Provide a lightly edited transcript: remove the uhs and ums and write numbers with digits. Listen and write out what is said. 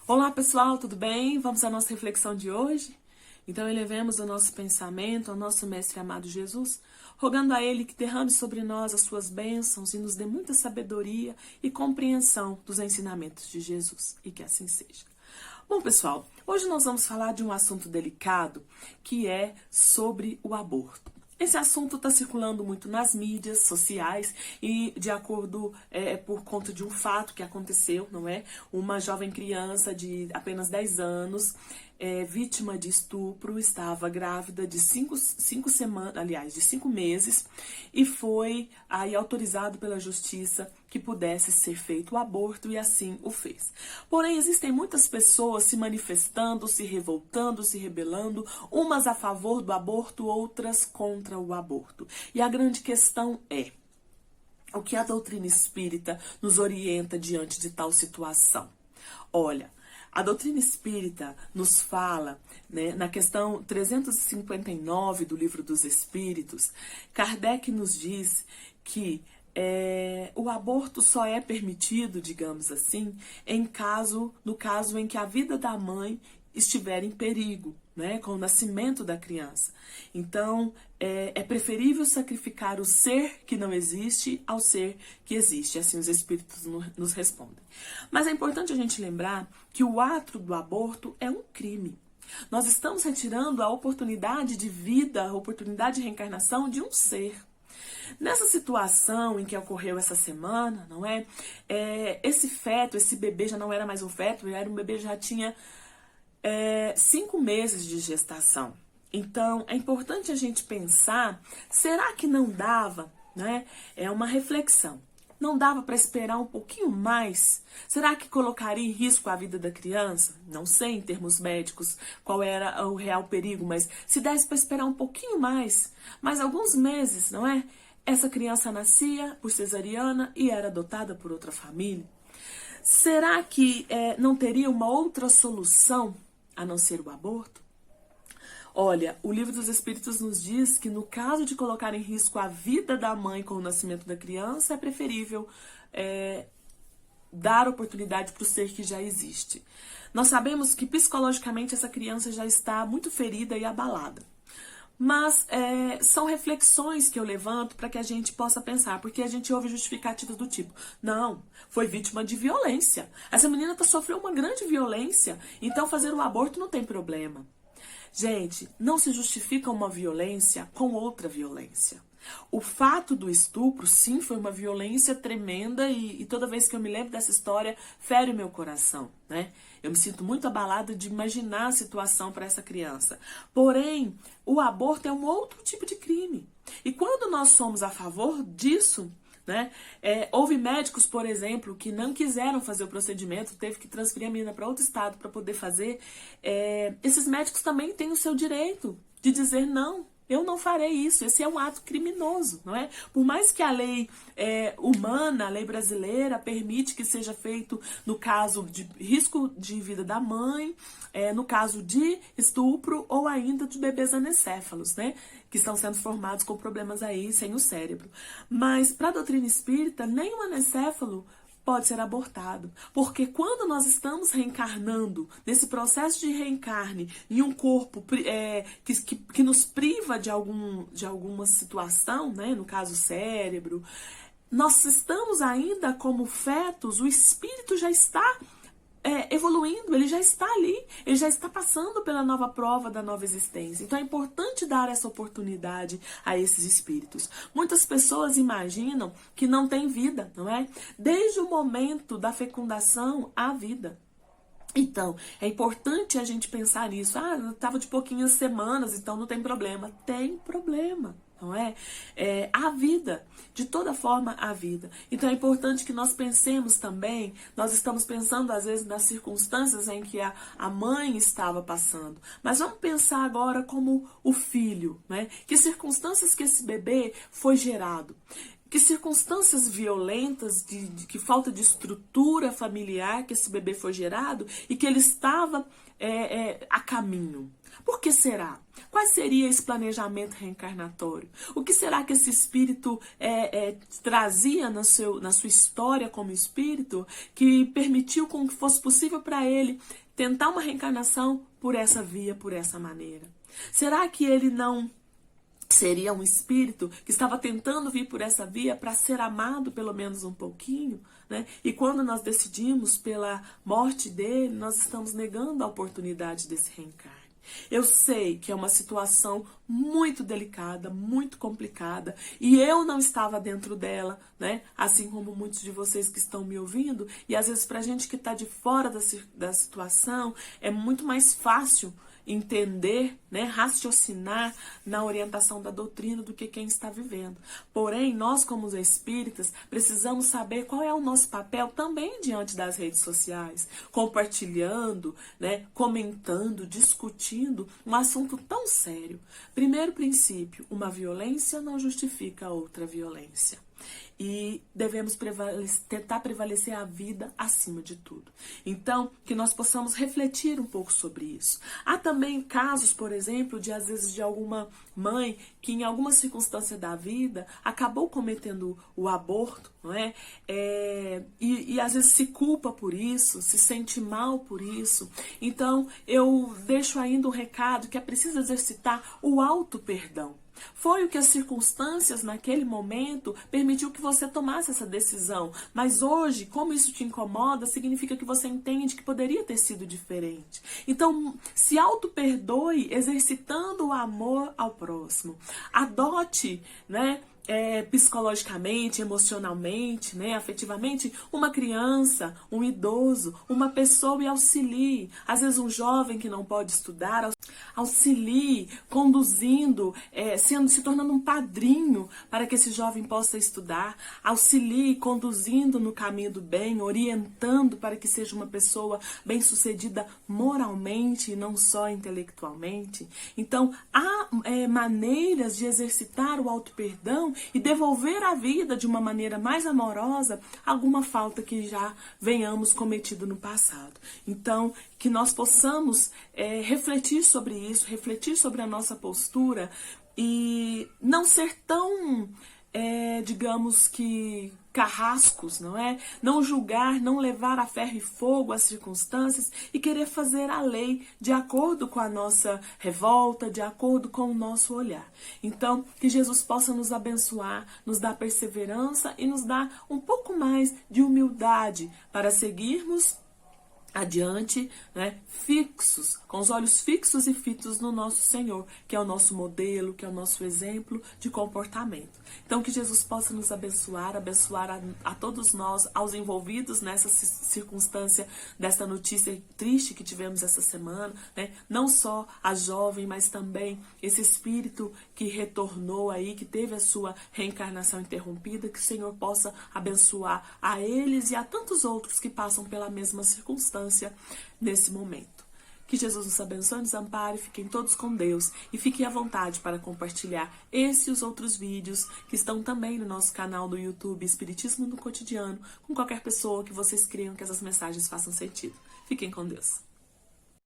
Olá pessoal, tudo bem? Vamos à nossa reflexão de hoje? Então elevemos o nosso pensamento ao nosso Mestre amado Jesus, rogando a Ele que derrame sobre nós as suas bênçãos e nos dê muita sabedoria e compreensão dos ensinamentos de Jesus, e que assim seja. Bom pessoal, hoje nós vamos falar de um assunto delicado que é sobre o aborto. Esse assunto está circulando muito nas mídias sociais e de acordo por conta de um fato que aconteceu, não é? Uma jovem criança de apenas 10 anos, vítima de estupro, estava grávida de 5 semanas, aliás, de 5 meses, e foi aí autorizado pela justiça que pudesse ser feito o aborto e assim o fez. Porém, existem muitas pessoas se manifestando, se revoltando, se rebelando, umas a favor do aborto, outras contra o aborto. E a grande questão é: o que a doutrina espírita nos orienta diante de tal situação? Olha, a doutrina espírita nos fala, né, na questão 359 do Livro dos Espíritos, Kardec nos diz que o aborto só é permitido, digamos assim, no caso em que a vida da mãe estiver em perigo, né, com o nascimento da criança. Então, é preferível sacrificar o ser que não existe ao ser que existe. Assim os espíritos nos respondem. Mas é importante a gente lembrar que o ato do aborto é um crime. Nós estamos retirando a oportunidade de vida, a oportunidade de reencarnação de um ser. Nessa situação em que ocorreu essa semana, não é? Esse feto, esse bebê já não era mais um feto, era um bebê que já tinha 5 meses de gestação. Então, é importante a gente pensar, será que não dava, né? É uma reflexão. Não dava para esperar um pouquinho mais? Será que colocaria em risco a vida da criança? Não sei em termos médicos qual era o real perigo, mas se desse para esperar um pouquinho mais alguns meses, não é? Essa criança nascia por cesariana e era adotada por outra família. Será que não teria uma outra solução a não ser o aborto? Olha, o Livro dos Espíritos nos diz que no caso de colocar em risco a vida da mãe com o nascimento da criança, é preferível dar oportunidade para o ser que já existe. Nós sabemos que psicologicamente essa criança já está muito ferida e abalada. Mas são reflexões que eu levanto para que a gente possa pensar, porque a gente ouve justificativas do tipo: não, foi vítima de violência. Essa menina sofreu uma grande violência, então fazer o aborto não tem problema. Gente, não se justifica uma violência com outra violência. O fato do estupro, sim, foi uma violência tremenda e toda vez que eu me lembro dessa história, fere o meu coração, né? Eu me sinto muito abalada de imaginar a situação para essa criança. Porém, o aborto é um outro tipo de crime. E quando nós somos a favor disso, né? Houve médicos, por exemplo, que não quiseram fazer o procedimento, teve que transferir a menina para outro estado para poder fazer. Esses médicos também têm o seu direito de dizer não. Eu não farei isso, esse é um ato criminoso, não é? Por mais que a lei humana, a lei brasileira, permite que seja feito no caso de risco de vida da mãe, no caso de estupro ou ainda de bebês anencéfalos, né? Que estão sendo formados com problemas aí sem o cérebro. Mas para a doutrina espírita, nem um anencéfalo pode ser abortado, porque quando nós estamos reencarnando, nesse processo de reencarne, em um corpo que nos priva de alguma situação, né, no caso o cérebro, nós estamos ainda como fetos, o espírito já está evoluindo, ele já está ali, ele já está passando pela nova prova da nova existência. Então é importante dar essa oportunidade a esses espíritos. Muitas pessoas imaginam que não tem vida, não é? Desde o momento da fecundação há vida. Então, é importante a gente pensar nisso. Eu estava de pouquinhas semanas, então não tem problema. Tem problema, não é? A vida, de toda forma, a vida. Então é importante que nós pensemos também, nós estamos pensando às vezes nas circunstâncias em que a mãe estava passando. Mas vamos pensar agora como o filho, né? Que circunstâncias que esse bebê foi gerado. que circunstâncias violentas, que falta de estrutura familiar que esse bebê foi gerado e que ele estava a caminho. Por que será? Qual seria esse planejamento reencarnatório? O que será que esse espírito trazia na sua história como espírito que permitiu com que fosse possível para ele tentar uma reencarnação por essa via, por essa maneira? Será que ele não seria um espírito que estava tentando vir por essa via para ser amado pelo menos um pouquinho, né? E quando nós decidimos pela morte dele, nós estamos negando a oportunidade desse reencarne. Eu sei que é uma situação muito delicada, muito complicada, e eu não estava dentro dela, né? Assim como muitos de vocês que estão me ouvindo, e às vezes para a gente que está de fora da situação, é muito mais fácil entender, né, raciocinar na orientação da doutrina do que quem está vivendo. Porém, nós como os espíritas precisamos saber qual é o nosso papel também diante das redes sociais, compartilhando, né, comentando, discutindo um assunto tão sério. Primeiro princípio, uma violência não justifica outra violência. E devemos tentar prevalecer a vida acima de tudo. Então, que nós possamos refletir um pouco sobre isso. Há também casos, por exemplo, às vezes de alguma mãe que em alguma circunstância da vida acabou cometendo o aborto, não é? E às vezes se culpa por isso, se sente mal por isso. Então, eu deixo ainda um recado que é preciso exercitar o auto-perdão. Foi o que as circunstâncias naquele momento permitiu que você tomasse essa decisão. Mas hoje, como isso te incomoda, significa que você entende que poderia ter sido diferente. Então, se auto-perdoe exercitando o amor ao próximo. Adote, né? Psicologicamente, emocionalmente, né, afetivamente, uma criança, um idoso, uma pessoa e auxilie. Às vezes um jovem que não pode estudar, auxilie, conduzindo, se tornando um padrinho para que esse jovem possa estudar, auxilie, conduzindo no caminho do bem, orientando para que seja uma pessoa bem-sucedida moralmente e não só intelectualmente. Então, há maneiras de exercitar o auto-perdão e devolver à vida de uma maneira mais amorosa alguma falta que já venhamos cometido no passado. Então, que nós possamos refletir sobre isso, refletir sobre a nossa postura e não ser tão, digamos que, carrascos, não é? Não julgar, não levar a ferro e fogo as circunstâncias e querer fazer a lei de acordo com a nossa revolta, de acordo com o nosso olhar. Então, que Jesus possa nos abençoar, nos dar perseverança e nos dar um pouco mais de humildade para seguirmos adiante, né, fixos, com os olhos fixos e fitos no nosso Senhor, que é o nosso modelo, que é o nosso exemplo de comportamento. Então, que Jesus possa nos abençoar, a todos nós, aos envolvidos nessa circunstância, dessa notícia triste que tivemos essa semana, né, não só a jovem, mas também esse espírito que retornou aí, que teve a sua reencarnação interrompida, que o Senhor possa abençoar a eles e a tantos outros que passam pela mesma circunstância nesse momento. Que Jesus nos abençoe, nos ampare, fiquem todos com Deus e fiquem à vontade para compartilhar esse e os outros vídeos que estão também no nosso canal no YouTube Espiritismo no Cotidiano, com qualquer pessoa que vocês creiam que essas mensagens façam sentido. Fiquem com Deus.